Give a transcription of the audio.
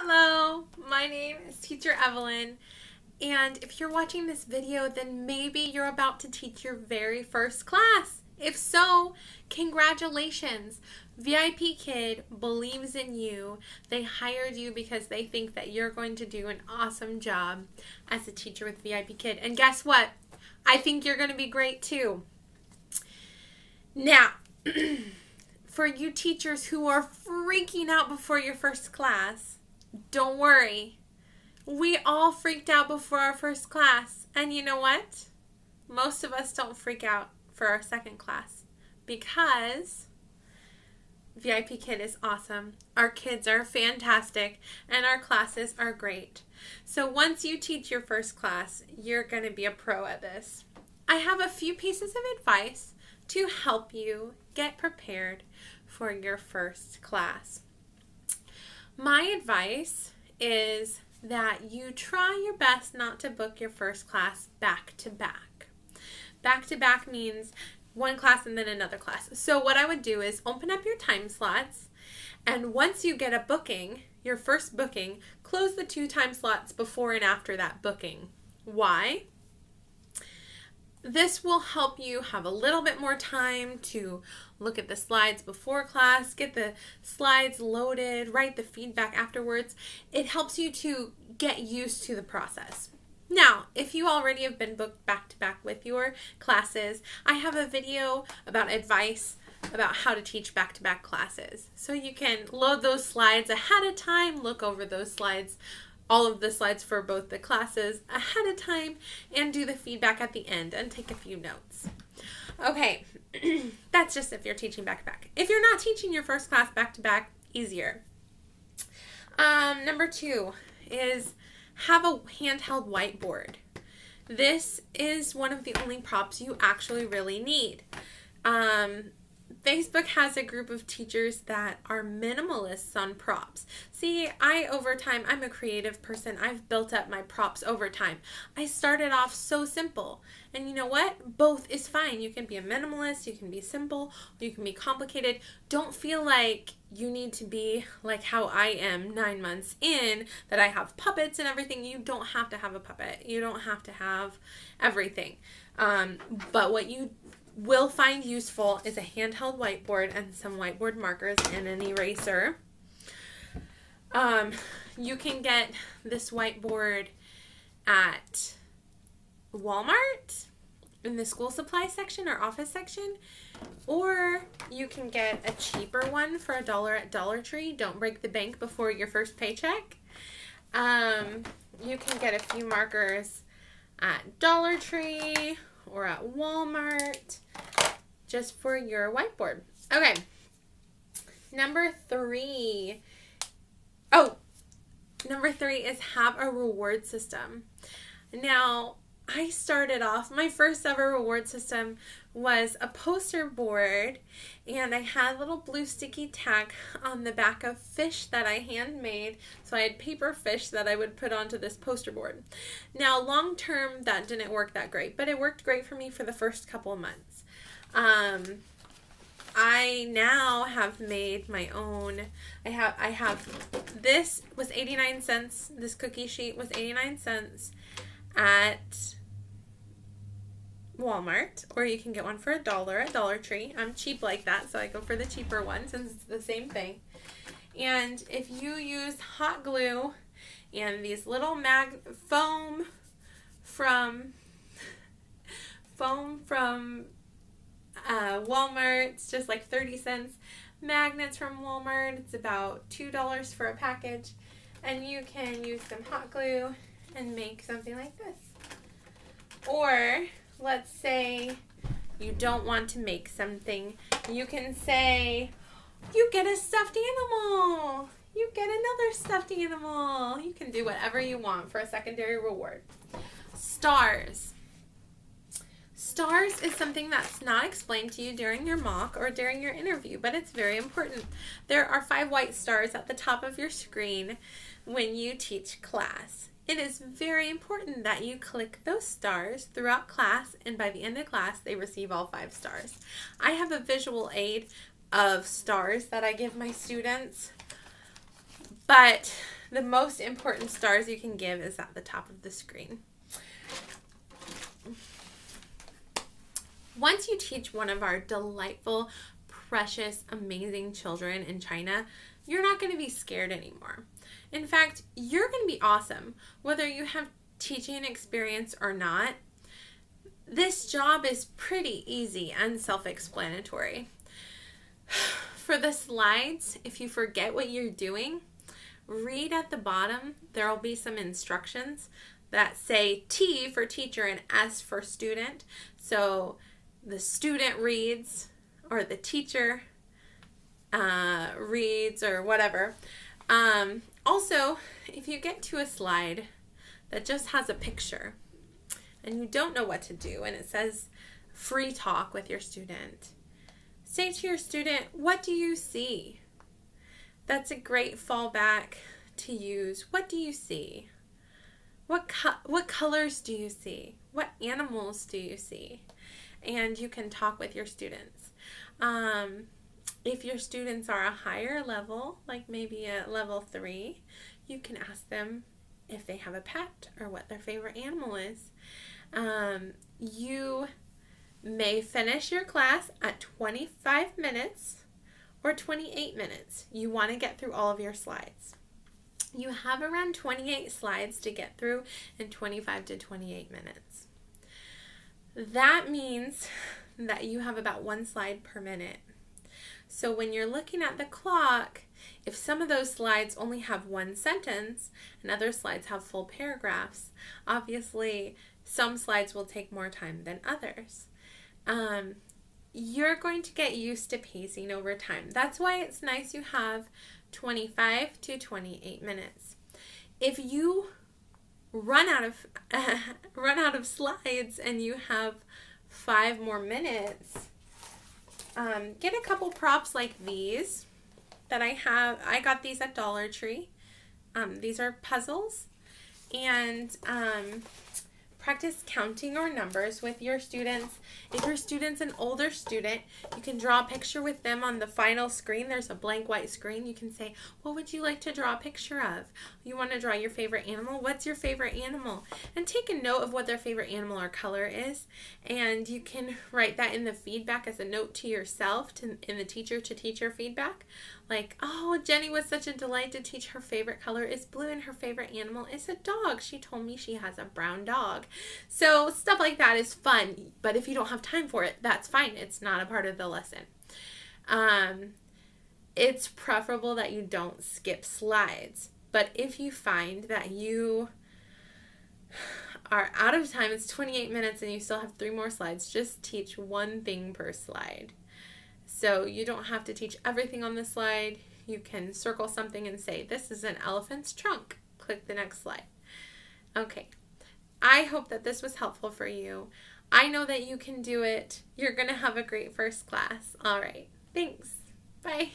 Hello, my name is Teacher Evelyn, and if you're watching this video, then maybe you're about to teach your very first class. If so, congratulations. VIPKid believes in you. They hired you because they think that you're going to do an awesome job as a teacher with VIPKid. And guess what? I think you're going to be great too. Now, for you teachers who are freaking out before your first class, don't worry. We all freaked out before our first class. And you know what? Most of us don't freak out for our second class because VIPKid is awesome. Our kids are fantastic and our classes are great. So once you teach your first class, you're going to be a pro at this. I have a few pieces of advice to help you get prepared for your first class. My advice is that you try your best not to book your first class back to back. Back to back means one class and then another class. So what I would do is open up your time slots, and once you get a booking, your first booking, close the 2 time slots before and after that booking. Why? This will help you have a little bit more time to look at the slides before class, get the slides loaded, write the feedback afterwards. It helps you to get used to the process. Now, if you already have been booked back to back with your classes, I have a video about advice about how to teach back to back classes. So you can load those slides ahead of time, look over those slides, all of the slides for both the classes ahead of time, and do the feedback at the end and take a few notes. Okay, that's just if you're teaching back to back. If you're not teaching your first class back to back, easier. Number 2 is have a handheld whiteboard. This is one of the only props you actually really need. Facebook has a group of teachers that are minimalists on props. See, over time, I'm a creative person. I've built up my props over time. I started off so simple. And you know what? Both is fine. You can be a minimalist, you can be simple, you can be complicated. Don't feel like you need to be like how I am 9 months in, that I have puppets and everything. You don't have to have a puppet. You don't have to have everything. But what you will find useful is a handheld whiteboard and some whiteboard markers and an eraser. You can get this whiteboard at Walmart in the school supply section or office section, or you can get a cheaper one for $1 at Dollar Tree. Don't break the bank before your first paycheck. You can get a few markers at Dollar Tree or at Walmart just for your whiteboard. Okay, number 3 is have a reward system. Now, I started off, my first ever reward system was a poster board, and I had little blue sticky tack on the back of fish that I handmade. So I had paper fish that I would put onto this poster board. Now, long term, that didn't work that great, but it worked great for me for the first couple of months. I now have made my own. I have this was 89 cents. This cookie sheet was 89 cents at Walmart, or you can get one for $1 at Dollar Tree. I'm cheap like that, so I go for the cheaper one since it's the same thing. And if you use hot glue and these little foam from Walmart, it's just like 30 cents. Magnets from Walmart, it's about $2 for a package. And you can use some hot glue and make something like this. Or let's say you don't want to make something. You can say, you get a stuffed animal. You get another stuffed animal. You can do whatever you want for a secondary reward. Stars. Stars is something that's not explained to you during your mock or during your interview, but it's very important. There are 5 white stars at the top of your screen when you teach class. It is very important that you click those stars throughout class, and by the end of class, they receive all 5 stars. I have a visual aid of stars that I give my students, but the most important stars you can give is at the top of the screen. Once you teach one of our delightful, precious, amazing children in China, you're not going to be scared anymore. In fact, you're going to be awesome, whether you have teaching experience or not. This job is pretty easy and self-explanatory. For the slides, if you forget what you're doing, read at the bottom. There will be some instructions that say T for teacher and S for student. So the student reads, or the teacher reads, or whatever. Also, if you get to a slide that just has a picture and you don't know what to do and it says free talk with your student, say to your student, what do you see? That's a great fallback to use. What do you see? What colors do you see? What animals do you see? And you can talk with your students. If your students are a higher level, like maybe a level 3, you can ask them if they have a pet or what their favorite animal is. You may finish your class at 25 minutes or 28 minutes. You want to get through all of your slides. You have around 28 slides to get through in 25 to 28 minutes. That means that you have about 1 slide per minute. So when you're looking at the clock, if some of those slides only have 1 sentence and other slides have full paragraphs, obviously some slides will take more time than others. You're going to get used to pacing over time. That's why it's nice you have 25 to 28 minutes. If you run out of slides and you have 5 more minutes, get a couple props like these that I have. I got these at Dollar Tree. These are puzzles, and practice counting or numbers with your students. If your student's an older student, you can draw a picture with them on the final screen. There's a blank white screen. You can say, what would you like to draw a picture of? You want to draw your favorite animal? What's your favorite animal? And take a note of what their favorite animal or color is. And you can write that in the feedback as a note to yourself in the teacher-to-teacher feedback. Like, oh, Jenny was such a delight to teach. Her favorite color is blue and her favorite animal is a dog. She told me she has a brown dog. So stuff like that is fun, but if you don't have time for it, that's fine. It's not a part of the lesson. It's preferable that you don't skip slides, but if you find that you are out of time, it's 28 minutes and you still have 3 more slides, just teach 1 thing per slide. So you don't have to teach everything on the slide. You can circle something and say, this is an elephant's trunk. Click the next slide. Okay. I hope that this was helpful for you. I know that you can do it. You're going to have a great first class. All right. Thanks. Bye.